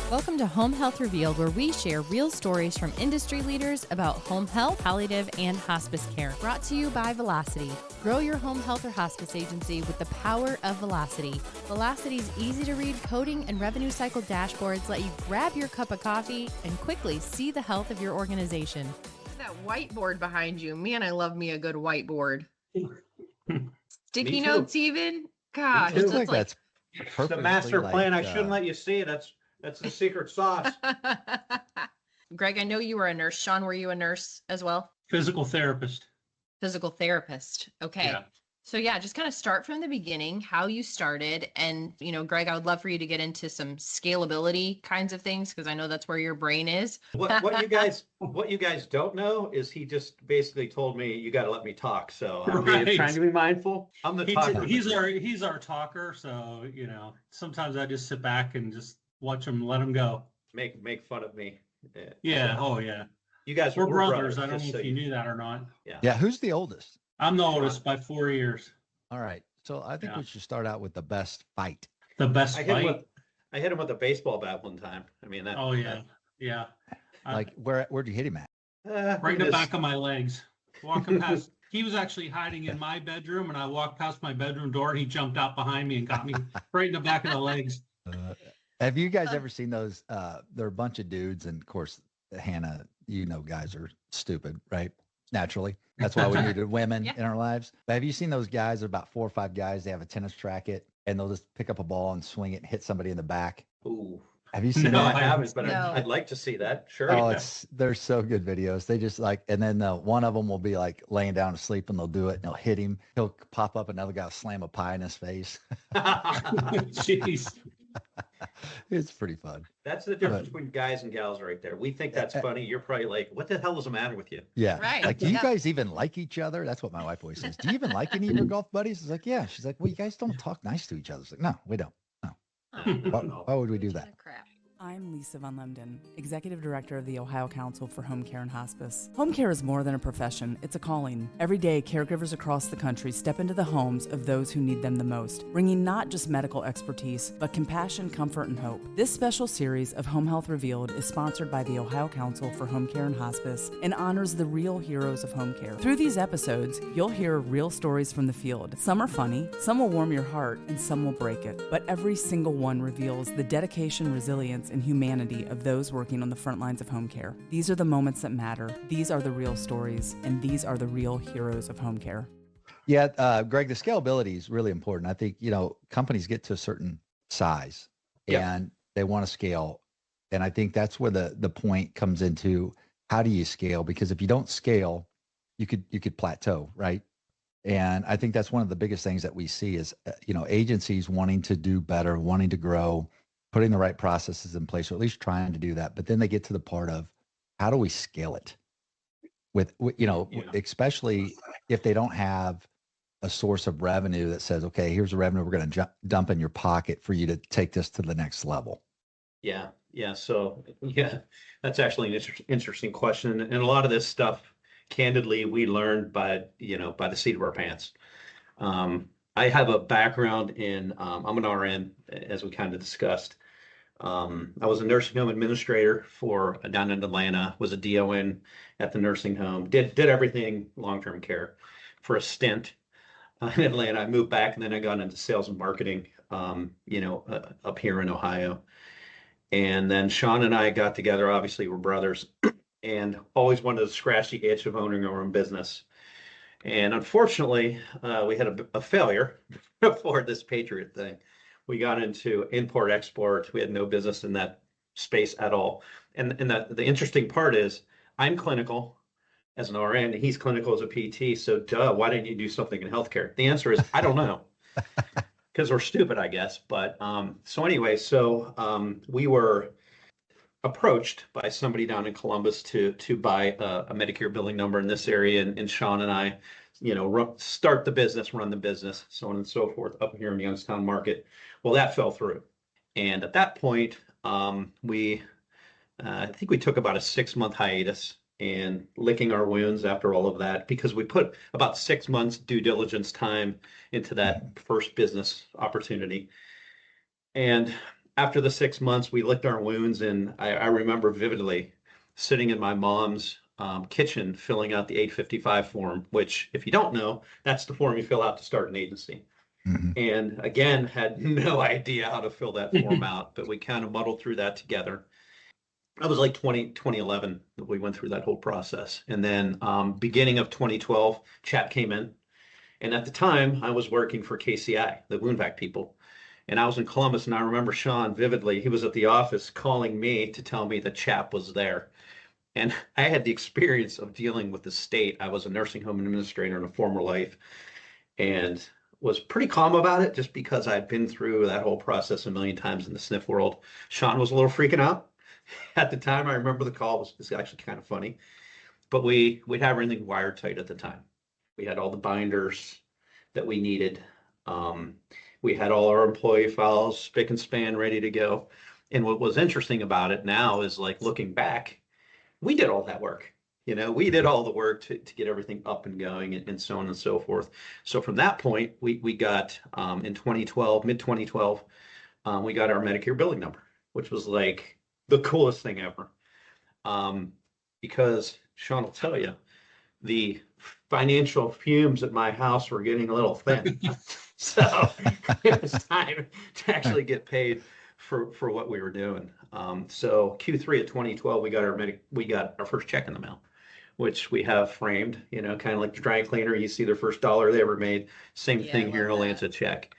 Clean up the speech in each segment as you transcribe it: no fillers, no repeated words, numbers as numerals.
Welcome to Home Health Revealed, where we share real stories from industry leaders about home health, palliative, and hospice care. Brought to you by Velocity. Grow your home health or hospice agency with the power of Velocity. Velocity's easy-to-read coding and revenue cycle dashboards let you grab your cup of coffee and quickly see the health of your organization. That whiteboard behind you. Man, I love me a good whiteboard. Sticky notes even? Gosh, It's it's like The master plan. I shouldn't let you see it. That's the secret sauce. Greg, I know you were a nurse. Sean, were you a nurse as well? Physical therapist. Physical therapist. Okay. Yeah. So yeah, just kind of start from the beginning, how you started. And, Greg, I would love for you to get into some scalability kinds of things, because I know that's where your brain is. What you guys don't know is he just basically told me, you got to let me talk. So I'm trying to be mindful. I'm the talker. He's our talker. So, sometimes I just sit back and just watch him, let him go. Make fun of me. Yeah. Oh yeah. You guys we're brothers. I don't know if you knew that or not. Yeah. Who's the oldest? I'm the oldest by 4 years. All right. So I think we should start out with the best fight. The best fight. I hit him with a baseball bat one time. I mean, that. Oh yeah. Yeah. Like where'd you hit him at? Right in the back of my legs. Walking past. He was actually hiding in my bedroom, and I walked past my bedroom door, and he jumped out behind me and got me right in the back of the legs. Have you guys ever seen those? They're a bunch of dudes, and of course, Hannah, guys are stupid, right? Naturally, that's why we needed women in our lives. But have you seen those guys? They're about 4 or 5 guys. They have a tennis racket, and they'll just pick up a ball and swing it and hit somebody in the back. Ooh. Have you seen No, that? I haven't, but No. I'd like to see that. Sure. Oh, they're so good videos. They just and then one of them will be like laying down to sleep, and they'll do it, and they'll hit him. He'll pop up, another guy will slam a pie in his face. Jeez. It's pretty fun. That's the difference between guys and gals right there. We think that's funny. You're probably like, what the hell is the matter with you? Yeah. Right. Like, do you guys even like each other? That's what my wife always says. Do you even like any of your golf buddies? It's like, yeah. She's like, well, you guys don't talk nice to each other. It's like, no, we don't. No. Why would we do that? Crap. I'm Lisa Von Lemden, Executive Director of the Ohio Council for Home Care and Hospice. Home care is more than a profession, it's a calling. Every day, caregivers across the country step into the homes of those who need them the most, bringing not just medical expertise, but compassion, comfort, and hope. This special series of Home Health Revealed is sponsored by the Ohio Council for Home Care and Hospice and honors the real heroes of home care. Through these episodes, you'll hear real stories from the field. Some are funny, some will warm your heart, and some will break it. But every single one reveals the dedication, resilience, and humanity of those working on the front lines of home care. These are the moments that matter. These are the real stories, and these are the real heroes of home care. Yeah, Greg, the scalability is really important. I think, companies get to a certain size and they want to scale. And I think that's where the point comes into, how do you scale? Because if you don't scale, you could plateau, right? And I think that's one of the biggest things that we see is, agencies wanting to do better, wanting to grow, putting the right processes in place, or at least trying to do that. But then they get to the part of, how do we scale it especially if they don't have a source of revenue that says, okay, here's the revenue we're going to dump in your pocket for you to take this to the next level. Yeah. So, that's actually an interesting question. And a lot of this stuff, candidly, we learned by the seat of our pants. I have a background in, I'm an RN, as we kind of discussed. I was a nursing home administrator down in Atlanta, was a DON at the nursing home, did everything long-term care for a stint in Atlanta. I moved back, and then I got into sales and marketing, up here in Ohio. And then Sean and I got together, obviously we're brothers, and always wanted to scratch the itch of owning our own business. And unfortunately, we had a failure for this Patriot thing. We got into import-export. We had no business in that space at all. And the interesting part is, I'm clinical as an RN, and he's clinical as a PT. So, why didn't you do something in healthcare? The answer is, I don't know, because we're stupid, I guess. But we were approached by somebody down in Columbus to buy a Medicare billing number in this area, and Sean and I, start the business, run the business, so on and so forth, up here in the Youngstown market. Well, that fell through, and at that point, I think we took about a 6-month hiatus and licking our wounds after all of that, because we put about 6 months due diligence time into that first business opportunity. And after the 6 months, we licked our wounds, and I remember vividly sitting in my mom's kitchen filling out the 855 form, which, if you don't know, that's the form you fill out to start an agency. Mm-hmm. And again, had no idea how to fill that form out, but we kind of muddled through that together. That was like 2011 that we went through that whole process. And then beginning of 2012, chat came in. And at the time, I was working for KCI, the wound vac people. And I was in Columbus, and I remember Sean vividly. He was at the office calling me to tell me that CHAP was there. And I had the experience of dealing with the state. I was a nursing home administrator in a former life and was pretty calm about it just because I'd been through that whole process a million times in the SNF world. Sean was a little freaking out. At the time, I remember the call was actually kind of funny, but we'd have everything wired tight at the time. We had all the binders that we needed. We had all our employee files spick and span ready to go. And what was interesting about it now is, like, looking back, we did all that work. We did all the work to get everything up and going and so on and so forth. So from that point, we got in 2012, mid 2012, we got our Medicare billing number, which was like the coolest thing ever. Because Sean will tell you, the financial fumes at my house were getting a little thin. So it was time to actually get paid for what we were doing. So Q3 of 2012, we got our first check in the mail, which we have framed, kind of like the dry cleaner. You see their first dollar they ever made. Same thing here, lands a check,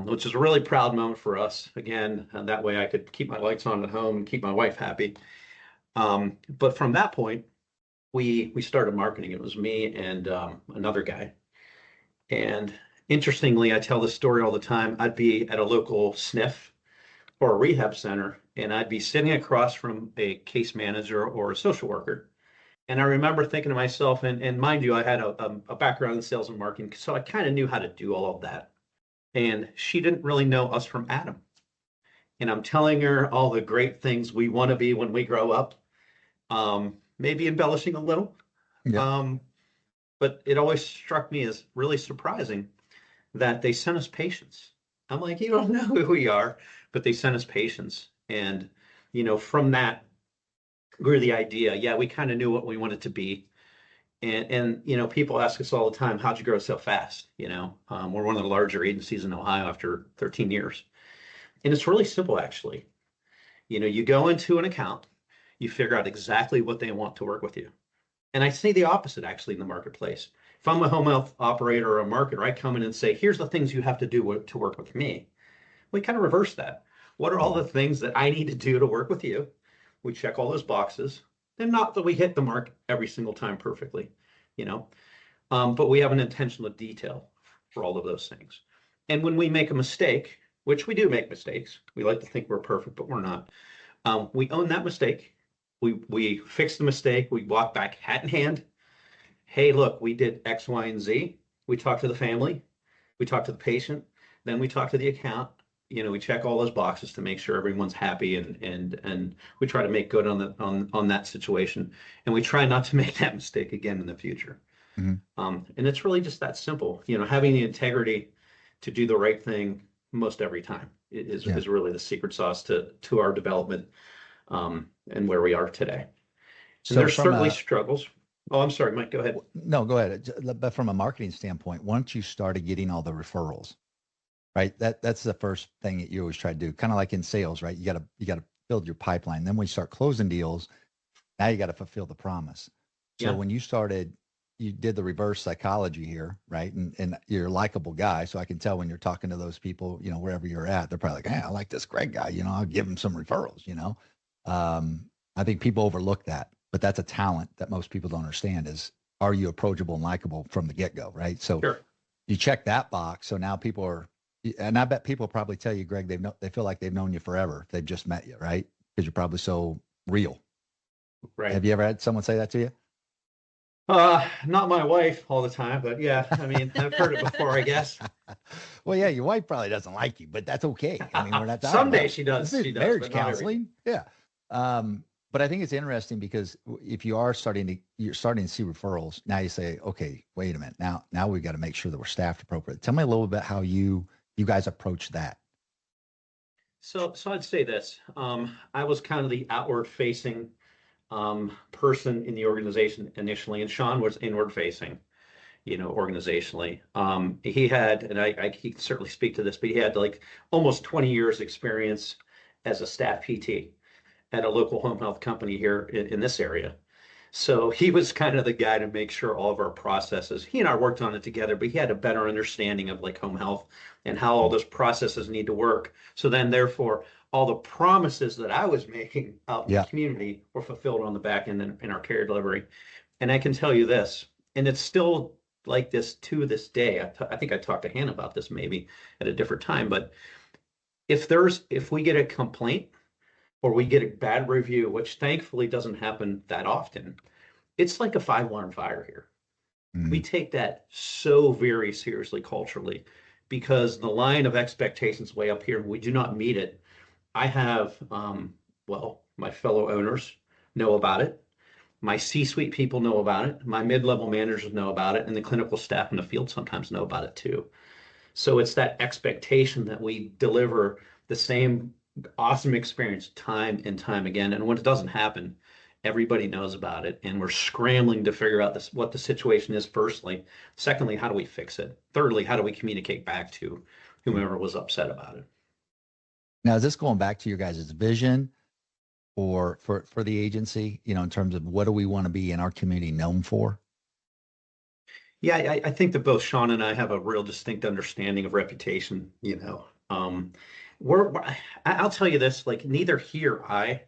which is a really proud moment for us. Again, and that way I could keep my lights on at home and keep my wife happy. But from that point, we started marketing. It was me and another guy. And interestingly, I tell this story all the time. I'd be at a local SNF or a rehab center, and I'd be sitting across from a case manager or a social worker. And I remember thinking to myself, and mind you, I had a background in sales and marketing, so I kind of knew how to do all of that. And she didn't really know us from Adam. And I'm telling her all the great things we want to be when we grow up, maybe embellishing a little. Yeah. But it always struck me as really surprising that they sent us patients. I'm like, you don't know who we are, but they sent us patients. And, from that grew the idea. We kind of knew what we wanted to be. And people ask us all the time, how'd you grow so fast? We're one of the larger agencies in Ohio after 13 years. And it's really simple, actually. You go into an account, you figure out exactly what they want to work with you. And I see the opposite, actually, in the marketplace. If I'm a home health operator or a marketer, I come in and say, here's the things you have to do to work with me. We kind of reverse that. What are all the things that I need to do to work with you? We check all those boxes. And not that we hit the mark every single time perfectly, but we have an intentional detail for all of those things. And when we make a mistake, which we do make mistakes, we like to think we're perfect, but we're not. We own that mistake. We fix the mistake. We walk back hat in hand. Hey, look, we did X, Y, and Z. We talk to the family. We talk to the patient. Then we talk to the account. We check all those boxes to make sure everyone's happy, and we try to make good on that situation. And we try not to make that mistake again in the future. Mm-hmm. And it's really just that simple. Having the integrity to do the right thing most every time is really the secret sauce to our development. And where we are today. So there's certainly struggles. Oh, I'm sorry, Mike, go ahead. No, go ahead. But from a marketing standpoint, once you started getting all the referrals, right? That's the first thing that you always try to do. Kind of like in sales, right? You gotta build your pipeline. Then when you start closing deals, now you got to fulfill the promise. So when you started, you did the reverse psychology here, right? And you're a likable guy. So I can tell when you're talking to those people, wherever you're at, they're probably like, hey, I like this Greg guy, I'll give him some referrals, I think people overlook that, but that's a talent that most people don't understand is, are you approachable and likable from the get-go, right? So you check that box. So now people are, and I bet people probably tell you, Greg, they feel like they've known you forever. They've just met you, right? Because you're probably so real. Right. Have you ever had someone say that to you? Not my wife all the time, but yeah, I've heard it before, I guess. Well, yeah, your wife probably doesn't like you, but that's okay. We're not talking Someday about she does. This is she does, marriage counseling. Yeah. But I think it's interesting because if you're starting to see referrals, now you say, okay, wait a minute. Now we've got to make sure that we're staffed appropriately. Tell me a little bit how you guys approach that. So I'd say this. I was kind of the outward facing person in the organization initially, and Sean was inward facing, organizationally. He had, and he can certainly speak to this, but he had like almost 20 years experience as a staff PT at a local home health company here in this area. So he was kind of the guy to make sure all of our processes, he and I worked on it together, but he had a better understanding of like home health and how all those processes need to work. So then therefore, all the promises that I was making out in the community were fulfilled on the back end in our care delivery. And I can tell you this, and it's still like this to this day. I think I talked to Hannah about this maybe at a different time, but if we get a complaint or we get a bad review, which thankfully doesn't happen that often, it's like a 5 alarm fire here. We take that so very seriously culturally because the line of expectations way up here, we do not meet it. I have, my fellow owners know about it. My C-suite people know about it. My mid-level managers know about it. And the clinical staff in the field sometimes know about it too. So it's that expectation that we deliver the same awesome experience time and time again. And when it doesn't happen, everybody knows about it. And we're scrambling to figure out what the situation is firstly. Secondly, how do we fix it? Thirdly, how do we communicate back to whomever was upset about it? Now, is this going back to your guys' vision or for the agency, in terms of what do we want to be in our community known for? Yeah, I think that both Sean and I have a real distinct understanding of reputation. I'll tell you this, like neither he or I,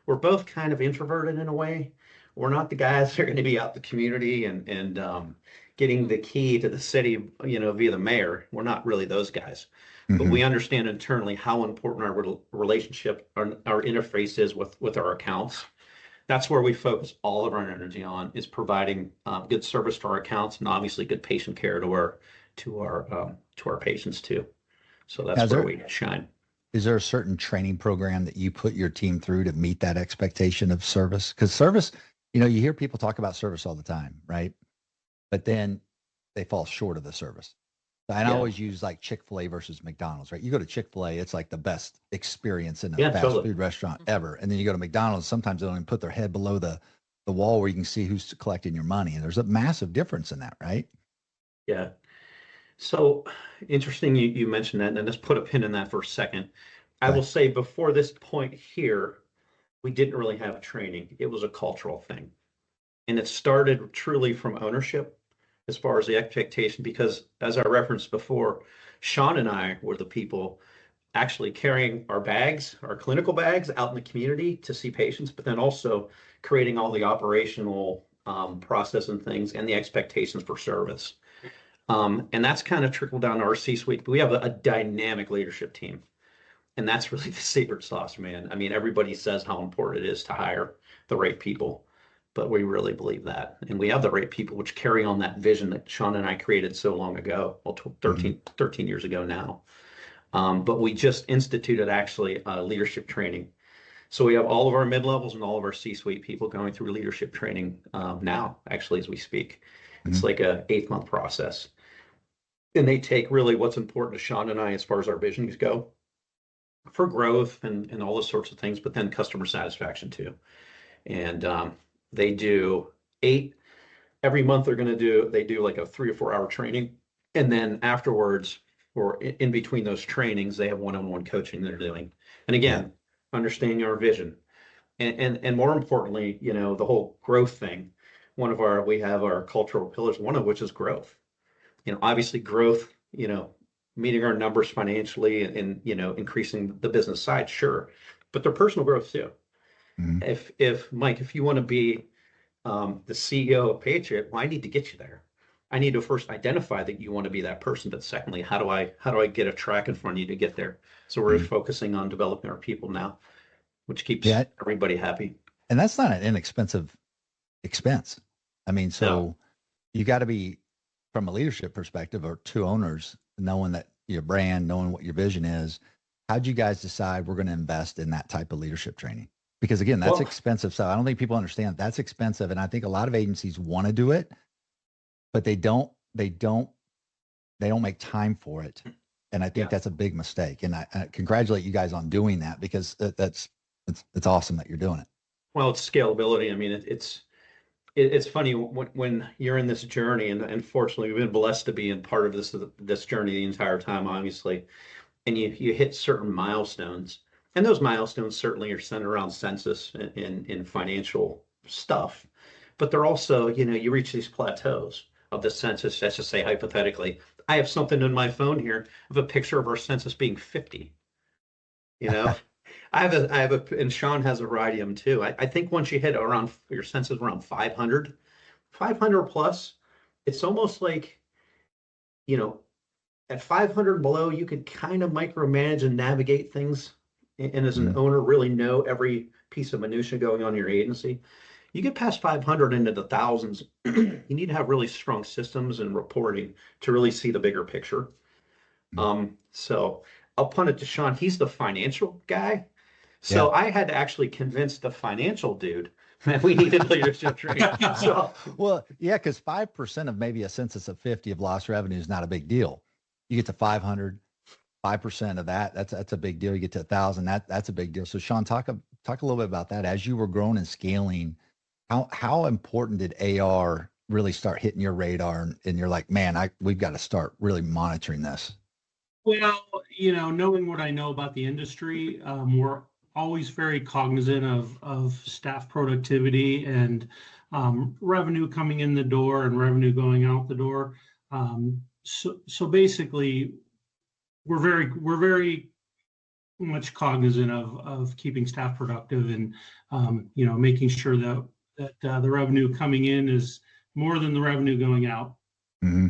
we're both kind of introverted in a way. We're not the guys that are going to be out in the community and getting the key to the city, via the mayor. We're not really those guys. But we understand internally how important our relationship, our interface is with our accounts. That's where we focus all of our energy on, is providing good service to our accounts and obviously good patient care to our patients too. So that's where we shine. Is there a certain training program that you put your team through to meet that expectation of service? Because service, you hear people talk about service all the time, right? But then they fall short of the service. And I always use like Chick-fil-A versus McDonald's, right? You go to Chick-fil-A, it's like the best experience in a fast food restaurant ever. And then you go to McDonald's, sometimes they don't even put their head below the wall where you can see who's collecting your money. And there's a massive difference in that, right? Yeah. So interesting you mentioned that, and let's put a pin in that for a second. I will say before this point here, we didn't really have training. It was a cultural thing. And it started truly from ownership as far as the expectation, because as I referenced before, Sean and I were the people actually carrying our bags, our clinical bags out in the community to see patients, but then also creating all the operational process and things and the expectations for service. And that's kind of trickled down to our C-suite. We have a dynamic leadership team. And that's really the secret sauce, man. I mean, everybody says how important it is to hire the right people, but we really believe that. And we have the right people, which carry on that vision that Sean and I created so long ago, 13 years ago now. But we just instituted actually leadership training. So we have all of our mid-levels and all of our C-suite people going through leadership training now, actually, as we speak. It's like a 8-month process. And they take really what's important to Sean and I as far as our visions go for growth and all those sorts of things, but then customer satisfaction too. And they do 8 every month. They do like a 3 or 4 hour training. And then afterwards, or in between those trainings, they have one-on-one coaching they're doing. And again, understanding our vision. And more importantly, the whole growth thing. We have our cultural pillars, one of which is growth. Obviously growth, meeting our numbers financially and, increasing the business side, sure. But their personal growth too. If Mike, if you want to be the CEO of Patriot, well, I need to get you there. I need to first identify that you want to be that person. But secondly, how do I get a track in front of you to get there? So we're focusing on developing our people now, which keeps everybody happy. And that's not an inexpensive expense. I mean, so you got to be, from a leadership perspective, or 2 owners, knowing that your brand, knowing what your vision is. How'd you guys decide we're going to invest in that type of leadership training? Because again, that's expensive. So I don't think people understand that's expensive. And I think a lot of agencies want to do it, but they don't make time for it. And I think that's a big mistake. And I congratulate you guys on doing that, because it's awesome that you're doing it. Well, it's scalability. I mean, it's funny when you're in this journey, and fortunately, we've been blessed to be in part of this journey the entire time, obviously. And you hit certain milestones, and those milestones certainly are centered around census and financial stuff, but they're also, you reach these plateaus of the census. Let's just say hypothetically, I have something in my phone here of a picture of our census being 50. I have a, and Sean has a variety of them too. I think once you hit around your census around 500 plus, it's almost like, at 500 and below, you could kind of micromanage and navigate things. And as an owner, really know every piece of minutia going on in your agency. You get past 500 into the thousands, you need to have really strong systems and reporting to really see the bigger picture. So I'll punt it to Sean. He's the financial guy. So I had to actually convince the financial dude that we needed leadership training. Well, yeah, because 5% of maybe a census of 50 of lost revenue is not a big deal. You get to 500, 5% of that, that's a big deal. You get to 1,000, that's a big deal. So Sean, talk a little bit about that. As you were growing and scaling, how important did AR really start hitting your radar, and you're like, man, we've got to start really monitoring this? Well, knowing what I know about the industry, we're always very cognizant of staff productivity and revenue coming in the door and revenue going out the door. So basically, we're very much cognizant of keeping staff productive and making sure that the revenue coming in is more than the revenue going out. Mm-hmm.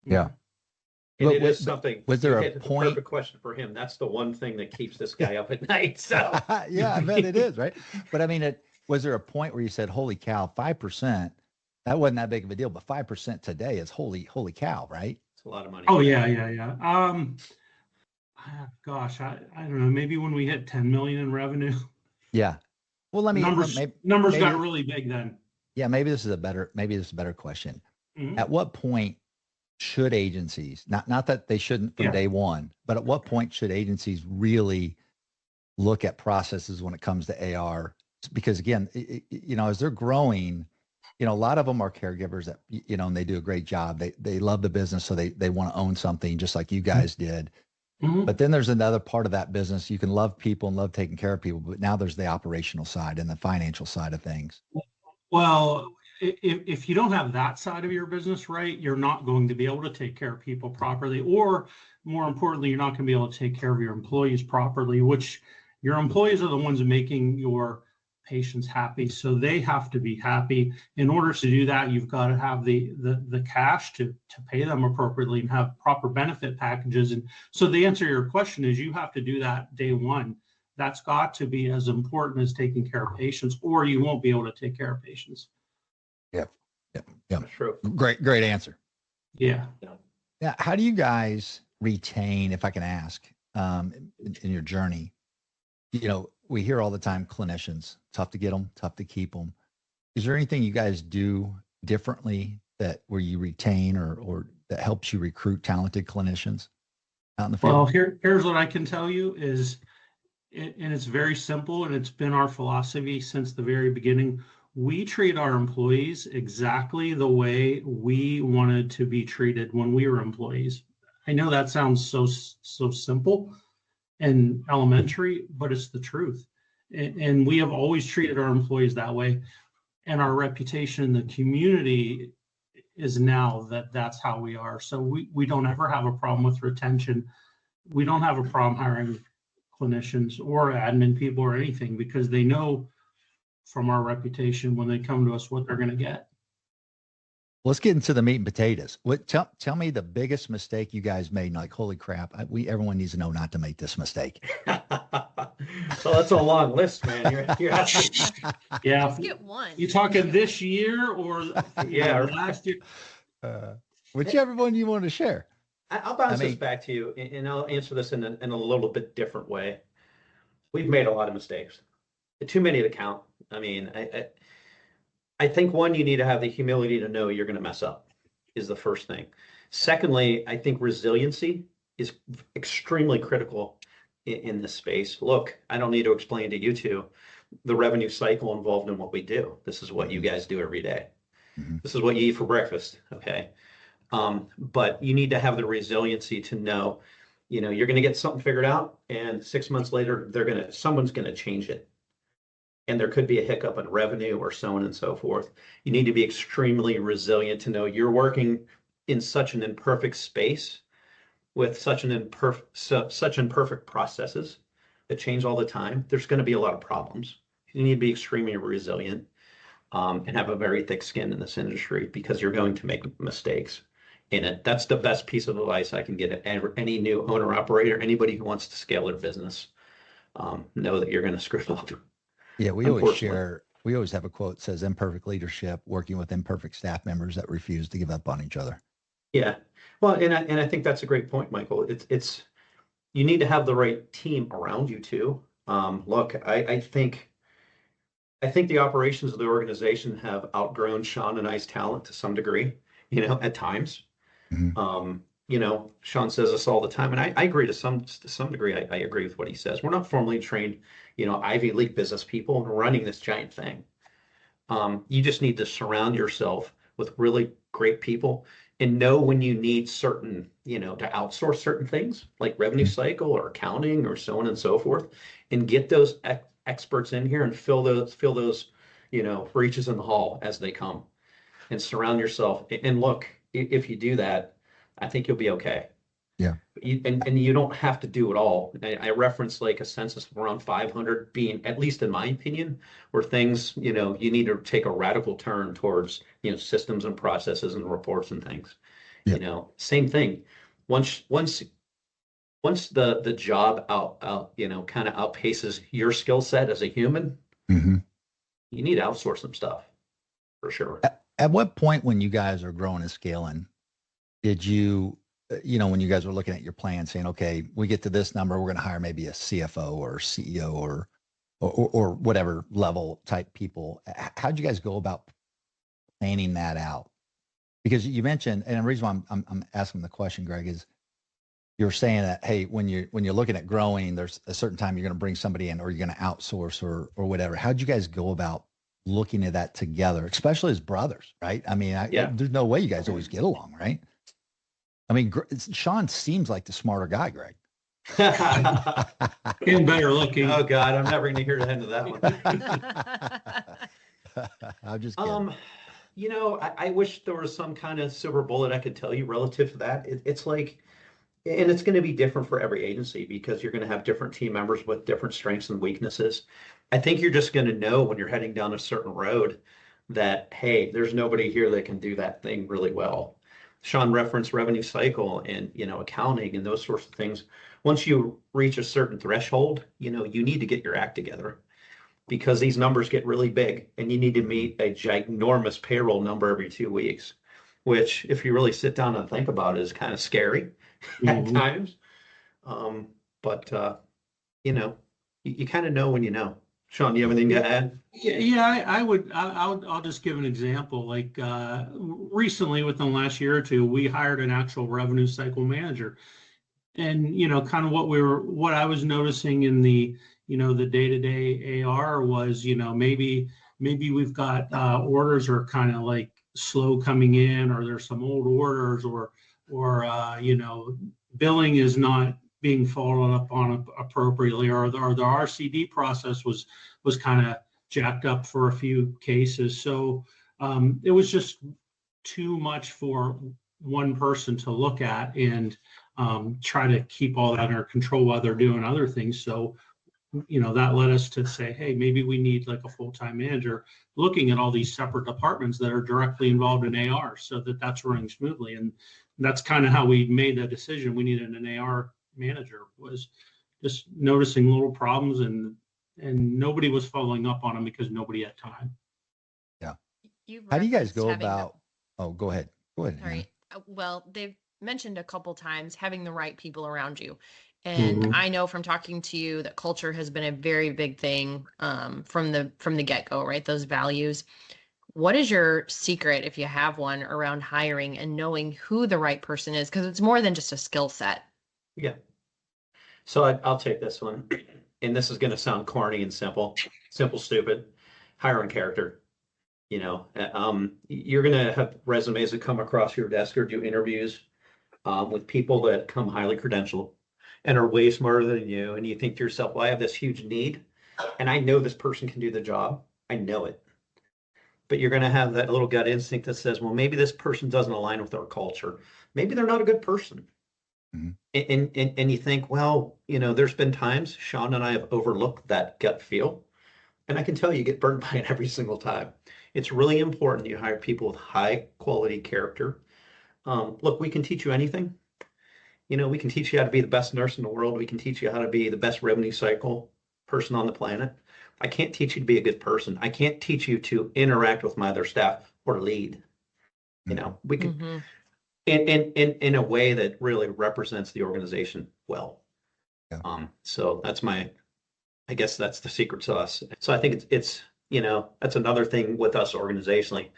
Yeah. And it is something. Was there a point? Perfect question for him. That's the one thing that keeps this guy up at night. So yeah, I bet it is, right? But I mean, was there a point where you said, "Holy cow, 5%"? That wasn't that big of a deal, but 5% today is holy cow, right? It's a lot of money. Oh yeah. Gosh, I don't know. Maybe when we hit 10 million in revenue. Yeah. Well, numbers got really big then. Yeah, maybe this is a better question. Mm-hmm. At what point should agencies, not that they shouldn't from day one, but at what point should agencies really look at processes when it comes to AR? Because again, as they're growing, a lot of them are caregivers that, and they do a great job. They love the business, so they want to own something just like you guys did. Mm-hmm. But then there's another part of that business. You can love people and love taking care of people, but now there's the operational side and the financial side of things. Well, if you don't have that side of your business right, you're not going to be able to take care of people properly, or more importantly, you're not going to be able to take care of your employees properly, which your employees are the ones making your patients happy. So they have to be happy. In order to do that, you've got to have the cash to pay them appropriately and have proper benefit packages. And so the answer to your question is you have to do that day one. That's got to be as important as taking care of patients, or you won't be able to take care of patients. Yeah. True. Great answer. Yeah. Now, how do you guys retain, if I can ask, in your journey? We hear all the time clinicians, tough to get them, tough to keep them. Is there anything you guys do differently where you retain or that helps you recruit talented clinicians out in the field? Well, here's what I can tell you is, and it's very simple, and it's been our philosophy since the very beginning. We treat our employees exactly the way we wanted to be treated when we were employees. I know that sounds so simple and elementary, but it's the truth. And we have always treated our employees that way. And our reputation in the community is now that's how we are. So we don't ever have a problem with retention. We don't have a problem hiring clinicians or admin people or anything, because they know from our reputation when they come to us what they're going to get. Let's get into the meat and potatoes. Tell me the biggest mistake you guys made. Like, holy crap, everyone needs to know not to make this mistake. So that's a long list, man. You're asking. Yeah. Let's get one. You talking this year or last year? Whichever one you want to share. I'll bounce this back to you, and I'll answer this in a little bit different way. We've made a lot of mistakes. Too many to count. I mean, I think one, you need to have the humility to know you're going to mess up is the first thing. Secondly, I think resiliency is extremely critical in this space. Look, I don't need to explain to you two the revenue cycle involved in what we do. This is what you guys do every day. Mm-hmm. This is what you eat for breakfast. Okay. But you need to have the resiliency to know, you're going to get something figured out, and 6 months later, someone's going to change it. And there could be a hiccup in revenue or so on and so forth. You need to be extremely resilient to know you're working in such an imperfect space with such imperfect processes that change all the time. There's going to be a lot of problems. You need to be extremely resilient, and have a very thick skin in this industry, because you're going to make mistakes in it. That's the best piece of advice I can get at any new owner operator, anybody who wants to scale their business. Know that you're going to screw up. Yeah, we always have a quote that says, imperfect leadership, working with imperfect staff members that refuse to give up on each other. Yeah. Well, and I think that's a great point, Michael. It's you need to have the right team around you too. Look, I think the operations of the organization have outgrown Sean and I's talent to some degree, at times. Mm-hmm. Sean says this all the time, and I agree to some degree. I agree with what he says. We're not formally trained, Ivy League business people running this giant thing. You just need to surround yourself with really great people and know when you need certain, to outsource certain things like revenue cycle or accounting or so on and so forth, and get those experts in here and fill those, breaches in the hall as they come, and surround yourself. And look, if you do that, I think you'll be okay. Yeah. And you don't have to do it all. I referenced like a census of around 500 being, at least in my opinion, where things, you need to take a radical turn towards, systems and processes and reports and things. Yeah. Same thing. Once the job kind of outpaces your skill set as a human, mm-hmm. you need to outsource some stuff for sure. At what point, when you guys are growing and scaling, did you, when you guys were looking at your plan saying, okay, we get to this number, we're going to hire maybe a CFO or CEO or whatever level type people. How'd you guys go about planning that out? Because you mentioned, and the reason why I'm asking the question, Greg, is you're saying that, hey, when you're looking at growing, there's a certain time you're going to bring somebody in, or you're going to outsource or whatever. How'd you guys go about looking at that together, especially as brothers, right? I mean, there's no way you guys always get along, right? I mean, Sean seems like the smarter guy, Greg. Getting better looking. Oh God, I'm never going to hear the end of that one. I'm just kidding. I wish there was some kind of silver bullet I could tell you relative to that. It's like, and it's going to be different for every agency, because you're going to have different team members with different strengths and weaknesses. I think you're just going to know when you're heading down a certain road that, hey, there's nobody here that can do that thing really well. Sean referenced revenue cycle and, accounting and those sorts of things. Once you reach a certain threshold, you need to get your act together, because these numbers get really big and you need to meet a ginormous payroll number every 2 weeks, which, if you really sit down and think about it, is kind of scary at times. But you kind of know when you know. Sean, do you have anything to add? Yeah, I'll just give an example. Like recently, within the last year or two, we hired an actual revenue cycle manager. And, kind of what I was noticing in the day-to-day AR was, maybe we've got orders are kind of like slow coming in, or there's some old orders, or billing is not being followed up on appropriately, or the RCD process was kind of jacked up for a few cases. So it was just too much for one person to look at and try to keep all that under control while they're doing other things. So, that led us to say, hey, maybe we need like a full-time manager looking at all these separate departments that are directly involved in AR, so that's running smoothly. And that's kind of how we made the decision. We needed an AR manager, was just noticing little problems, and nobody was following up on them because nobody had time. Yeah. How do you guys go about? Go ahead. Sorry. Well, they've mentioned a couple times having the right people around you. And I know from talking to you that culture has been a very big thing from the get-go, right? Those values. What is your secret, if you have one, around hiring and knowing who the right person is? Because it's more than just a skill set. Yeah. So I'll take this one. And this is going to sound corny and simple, stupid. Hire on character. You're going to have resumes that come across your desk or do interviews with people that come highly credentialed and are way smarter than you. And you think to yourself, well, I have this huge need and I know this person can do the job. I know it. But you're going to have that little gut instinct that says, well, maybe this person doesn't align with our culture. Maybe they're not a good person. Mm-hmm. And you think, well, there's been times Sean and I have overlooked that gut feel. And I can tell you get burned by it every single time. It's really important you hire people with high quality character. Look, we can teach you anything. We can teach you how to be the best nurse in the world. We can teach you how to be the best revenue cycle person on the planet. I can't teach you to be a good person. I can't teach you to interact with my other staff or lead. We can in a way that really represents the organization well. Yeah. So I guess that's the secret sauce. So I think it's that's another thing with us organizationally.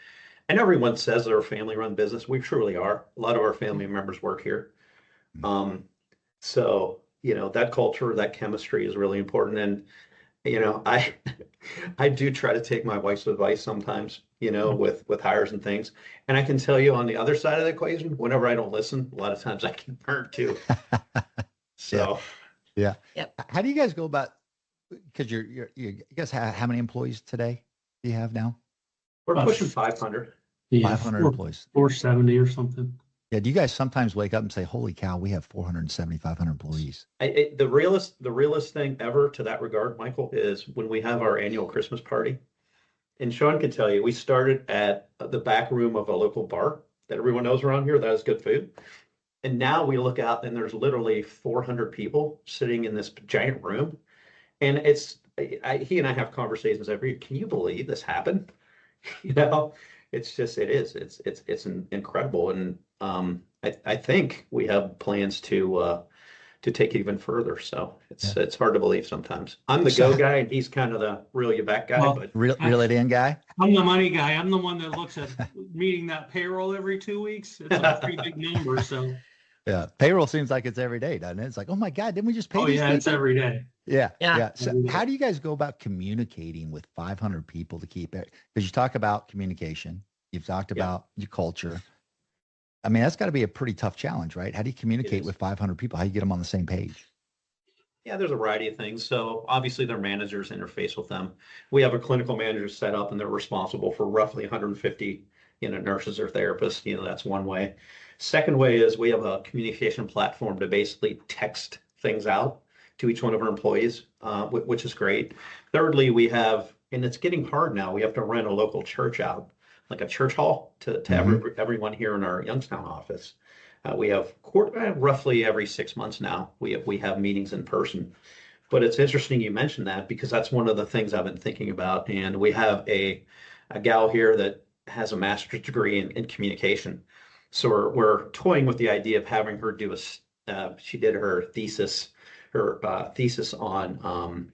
And everyone says they're a family-run business. We truly are. A lot of our family members work here. So that culture, that chemistry is really important. And I do try to take my wife's advice sometimes, with hires and things. And I can tell you on the other side of the equation, whenever I don't listen, a lot of times I get burnt too. So yeah. Yep. How do you guys go about? Because you guys have how many employees today do you have now? We're pushing 500. Yeah, 500 employees. 470 or something. Yeah. Do you guys sometimes wake up and say, "Holy cow, we have 470, 500 employees"? The realest thing ever to that regard, Michael, is when we have our annual Christmas party. And Sean can tell you, we started at the back room of a local bar that everyone knows around here that has good food. And now we look out and there's literally 400 people sitting in this giant room. And he and I have conversations every year. Can you believe this happened? It's incredible. And I think we have plans to take it even further. So it's hard to believe sometimes. I'm the go guy and he's kind of the reel you back guy, but reel it in guy. I'm the money guy. I'm the one that looks at meeting that payroll every 2 weeks. It's a pretty big number. So yeah, payroll seems like it's every day, doesn't it? It's like, oh my God, didn't we just pay? These people? It's every day. Yeah. So how do you guys go about communicating with 500 people to keep it? Because you talk about communication, you've talked about your culture. I mean, that's got to be a pretty tough challenge, right? How do you communicate with 500 people? How do you get them on the same page? Yeah, there's a variety of things. So obviously their managers interface with them. We have a clinical manager set up and they're responsible for roughly 150, nurses or therapists. That's one way. Second way is we have a communication platform to basically text things out to each one of our employees, which is great. Thirdly, we have, and it's getting hard now, we have to rent a local church out, like a church hall to everyone here in our Youngstown office. We have roughly every 6 months now, we have meetings in person. But it's interesting you mentioned that because that's one of the things I've been thinking about. And we have a gal here that has a master's degree in communication. So we're toying with the idea of having her do she did her thesis on,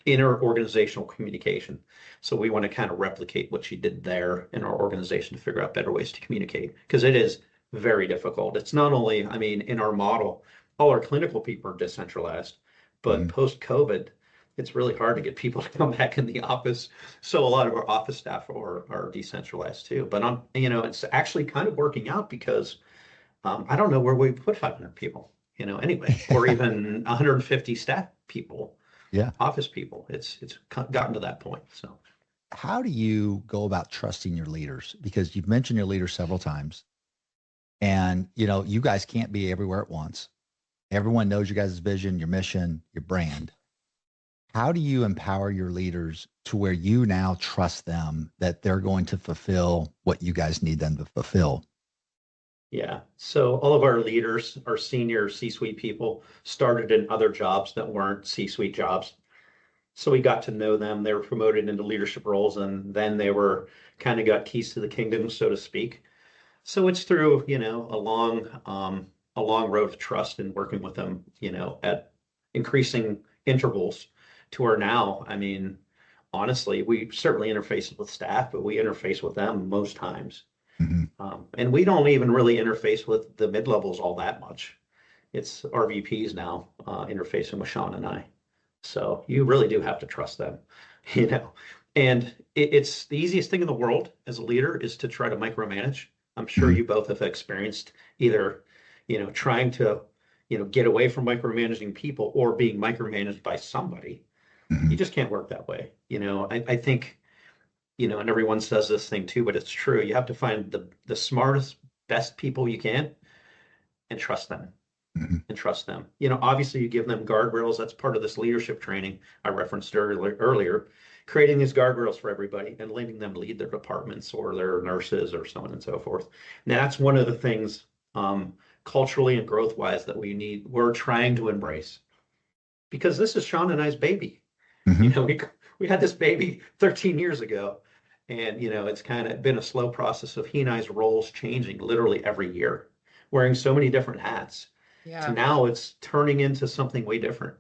inter-organizational communication. So we want to kind of replicate what she did there in our organization to figure out better ways to communicate because it is very difficult. It's not only, in our model, all our clinical people are decentralized, but post-COVID, it's really hard to get people to come back in the office. So a lot of our office staff are decentralized too. But it's actually kind of working out because I don't know where we put 500 people, anyway, or even 150 staff people, office people. It's gotten to that point. So how do you go about trusting your leaders? Because you've mentioned your leaders several times, and you guys can't be everywhere at once. Everyone knows your guys' vision, your mission, your brand. How do you empower your leaders to where you now trust them that they're going to fulfill what you guys need them to fulfill? Yeah. So all of our leaders, our senior C-suite people, started in other jobs that weren't C-suite jobs. So we got to know them. They were promoted into leadership roles, and then they were kind of got keys to the kingdom, so to speak. So it's through, a long road of trust and working with them, at increasing intervals to where now, honestly, we certainly interface with staff, but we interface with them most times. And we don't even really interface with the mid-levels all that much. it's our VPs now interfacing with Sean and I. So you really do have to trust them, you know. And it's the easiest thing in the world as a leader is to try to micromanage. I'm sure you both have experienced either, trying to, get away from micromanaging people or being micromanaged by somebody. You just can't work that way. I think, and everyone says this thing too, but it's true. You have to find the smartest, best people you can and trust them. And trust them. Obviously you give them guardrails. That's part of this leadership training I referenced earlier, creating these guardrails for everybody and letting them lead their departments or their nurses or so on and so forth. And that's one of the things culturally and growth wise that we're trying to embrace, because this is Sean and I's baby. We had this baby 13 years ago, and it's kind of been a slow process of he and I's roles changing literally every year, wearing so many different hats. Yeah. So now it's turning into something way different,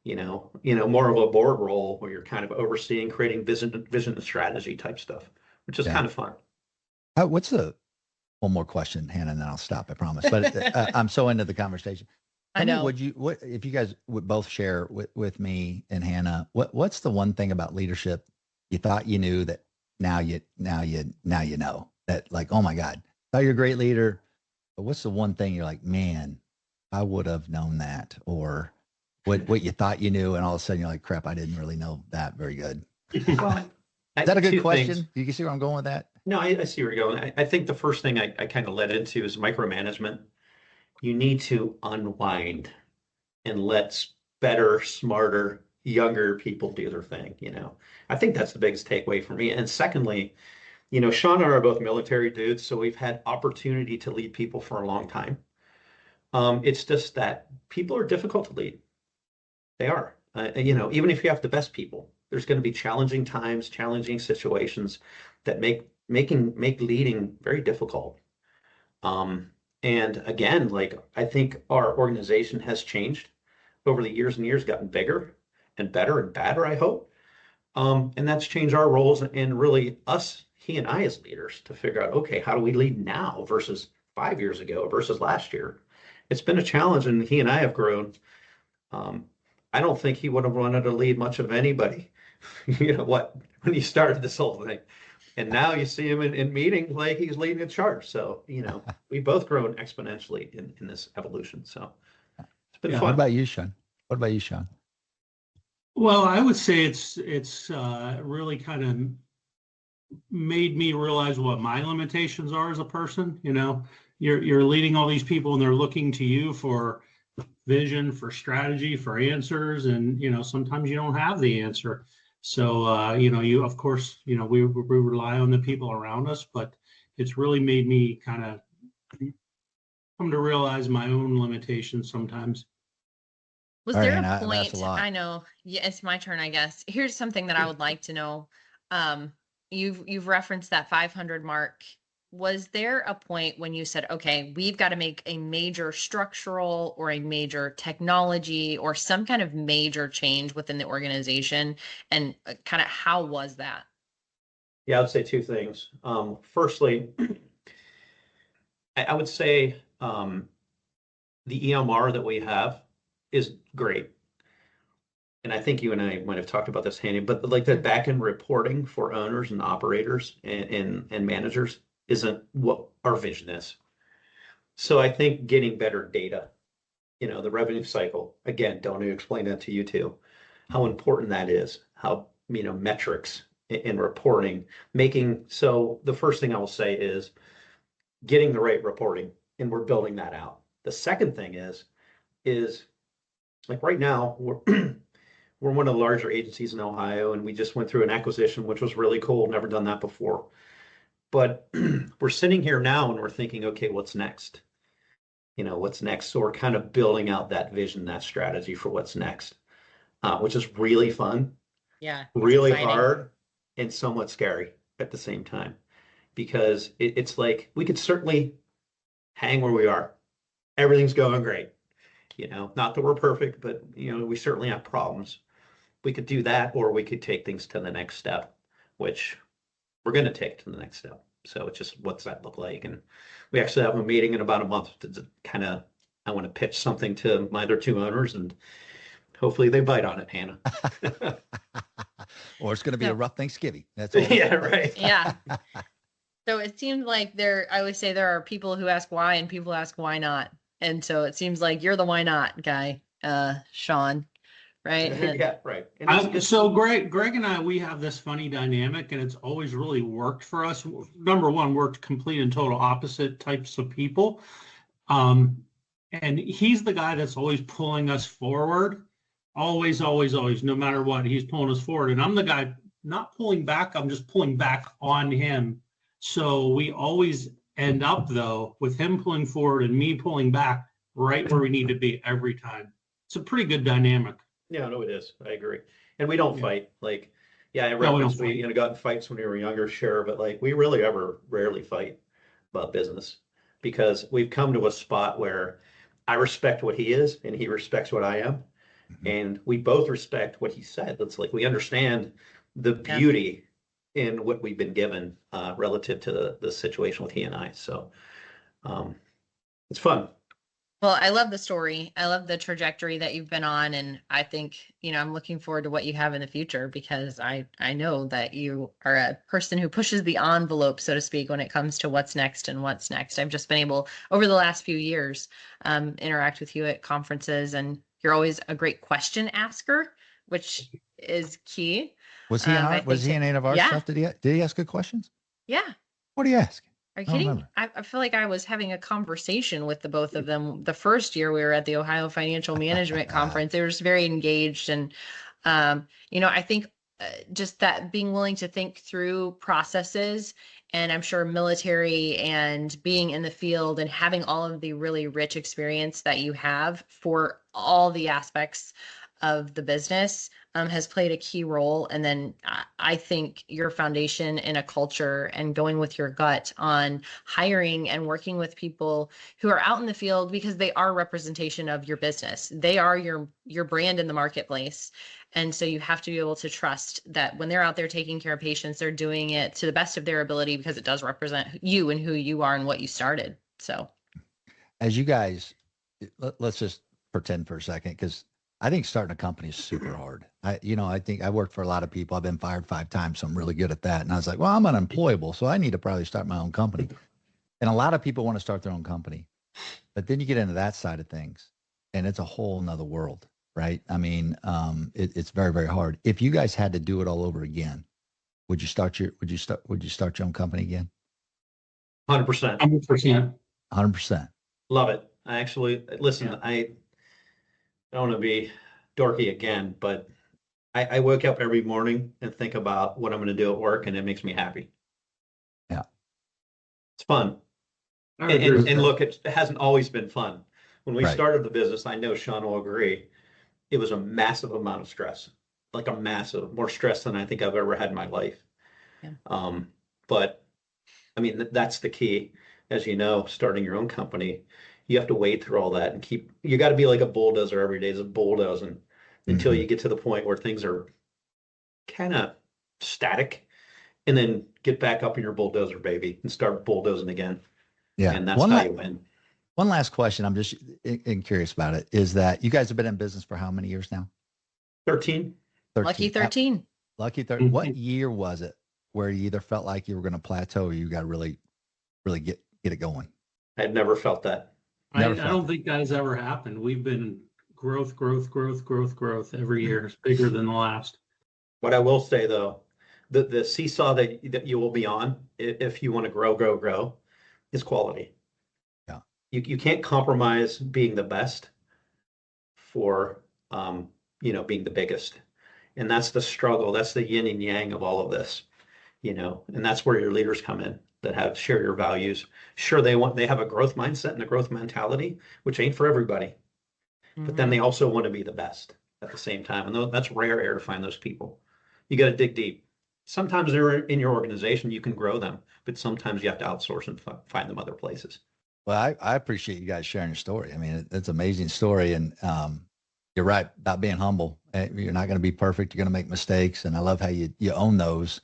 more of a board role where you're kind of overseeing, creating vision and strategy type stuff, which is kind of fun. One more question, Hannah, and then I'll stop, I promise. But I'm so into the conversation. I know. What if you guys would both share with me and Hannah, what's the one thing about leadership you thought you knew that now you know that, like, oh my God, thought you're a great leader, but what's the one thing you're like, man, I would have known that, or what you thought you knew, and all of a sudden you're like, crap, I didn't really know that very good. Well, Is that a good question? Things. You can see where I'm going with that? No, I see where you're going. I think the first thing I kind of led into is micromanagement. You need to unwind and let better, smarter, younger people do their thing. I think that's the biggest takeaway for me. And secondly, Sean and I are both military dudes, so we've had opportunity to lead people for a long time. It's just that people are difficult to lead. They are. Even if you have the best people, there's going to be challenging times, challenging situations that make leading very difficult. And again, like, I think our organization has changed over the years and years, gotten bigger and better and badder, I hope. And that's changed our roles and really us, he and I as leaders, to figure out, okay, how do we lead now versus 5 years ago versus last year? It's been a challenge, and he and I have grown. I don't think he would have wanted to lead much of anybody, when he started this whole thing. And now you see him in meetings like he's leading a charge. So, we've both grown exponentially in this evolution. So it's been fun. What about you, Sean? Well, I would say it's really kind of made me realize what my limitations are as a person. You're leading all these people and they're looking to you for vision, for strategy, for answers, and sometimes you don't have the answer. So you, of course, we rely on the people around us, but it's really made me kind of come to realize my own limitations sometimes. Was there a point? I know. Yeah, it's my turn, I guess. Here's something that I would like to know. You've referenced that 500 mark. Was there a point when you said, okay, we've got to make a major structural or a major technology or some kind of major change within the organization? And kind of how was that? Yeah, I would say two things. Firstly, I would say the EMR that we have is great. And I think you and I might have talked about this, Hanny, but like the back-end reporting for owners and operators and managers isn't what our vision is. So I think getting better data, the revenue cycle, again, don't explain that to you too, how important that is, how, metrics in reporting, so the first thing I will say is getting the right reporting, and we're building that out. The second thing is like right now, we're one of the larger agencies in Ohio, and we just went through an acquisition, which was really cool. Never done that before. But we're sitting here now and we're thinking, okay, what's next? What's next? So we're kind of building out that vision, that strategy for what's next, which is really fun. Yeah. Really exciting. Hard and somewhat scary at the same time, because it's like we could certainly hang where we are. Everything's going great. Not that we're perfect, but, we certainly have problems. We could do that, or we could take things to the next step, which we're going to take to the next step. So it's just, what's that look like? And we actually have a meeting in about a month to kind of I want to pitch something to my other two owners, and hopefully they bite on it, Hannah. Or it's going to be So- a rough Thanksgiving. That's all. Yeah, right. Yeah. So it seems like I always say there are people who ask why and people ask why not. And so it seems like you're the why not guy, Sean, right? And then- Yeah, right. And it's- So Greg and I, we have this funny dynamic, and it's always really worked for us. Number one, worked complete and total opposite types of people. And he's the guy that's always pulling us forward. Always, always, always, no matter what, he's pulling us forward. And I'm the guy not pulling back, I'm just pulling back on him. So we always end up, though, with him pulling forward and me pulling back right where we need to be every time. It's a pretty good dynamic. Yeah, no, it is. I agree. And we don't Yeah. fight. Like, yeah, I No, we don't referenced fight. we got in fights when we were younger, sure, but like we really rarely fight about business because we've come to a spot where I respect what he is and he respects what I am. Mhm. And we both respect what he said. It's like we understand the Yeah. beauty in what we've been given relative to the situation with he and I. So it's fun. Well, I love the story. I love the trajectory that you've been on. And I think, I'm looking forward to what you have in the future because I know that you are a person who pushes the envelope, so to speak, when it comes to what's next and what's next. I've just been able, over the last few years, interact with you at conferences, and you're always a great question asker, which is key. Was he in I our, was think he in any of our yeah. stuff? Did he ask good questions? Yeah. What did he ask? Are you I don't kidding? remember. I feel like I was having a conversation with the both of them. The first year we were at the Ohio Financial Management Conference, they were just very engaged. And, I think just that being willing to think through processes, and I'm sure military and being in the field and having all of the really rich experience that you have for all the aspects of the business has played a key role. And then I think your foundation in a culture and going with your gut on hiring and working with people who are out in the field because they are representation of your business. They are your brand in the marketplace. And so you have to be able to trust that when they're out there taking care of patients, they're doing it to the best of their ability because it does represent you and who you are and what you started. So As you guys, let's just pretend for a second, because I think starting a company is super hard. I think I worked for a lot of people. I've been fired 5 times, so I'm really good at that. And I was like, well, I'm unemployable, so I need to probably start my own company. And a lot of people want to start their own company, but then you get into that side of things, and it's a whole nother world, right? I mean, it's very, very hard. If you guys had to do it all over again, would you start your own company again? 100%. 100%. 100%. Love it. I actually, listen, I don't want to be dorky again, but I wake up every morning and think about what I'm going to do at work, and it makes me happy. Yeah. It's fun. I agree with And that. look, it hasn't always been fun. When we Right. started the business, I know Sean will agree, it was a massive amount of stress, like a massive, more stress than I think I've ever had in my life. Yeah. But I mean, that's the key. As you know, starting your own company, you have to wade through all that and you got to be like a bulldozer every day, is a bulldozing until you get to the point where things are kind of static, and then get back up in your bulldozer, baby, and start bulldozing again. Yeah. And that's how you win. One last question. I'm just curious about it. Is that you guys have been in business for how many years now? 13. 13. lucky 13. Lucky 13. What year was it where you either felt like you were going to plateau or you got to really, really get it going? I've never felt that. I Never felt don't think that has ever happened. We've been growth every year. It's bigger than the last. What I will say though, the seesaw that you will be on if you want to grow is quality. Yeah. You can't compromise being the best for being the biggest. And that's the struggle. That's the yin and yang of all of this, and that's where your leaders come in that share your values. Sure, they have a growth mindset and a growth mentality, which ain't for everybody. But then they also want to be the best at the same time. And that's rare air to find those people. You got to dig deep. Sometimes they're in your organization, you can grow them, but sometimes you have to outsource and find them other places. Well, I appreciate you guys sharing your story. I mean, it's an amazing story. And you're right about being humble. You're not going to be perfect. You're going to make mistakes. And I love how you own those.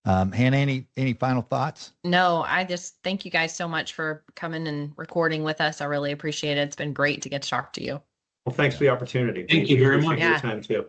Hannah, any final thoughts? No, I just thank you guys so much for coming and recording with us. I really appreciate it. It's been great to get to talk to you. Well, thanks for the opportunity. Thank you very much. Your time too.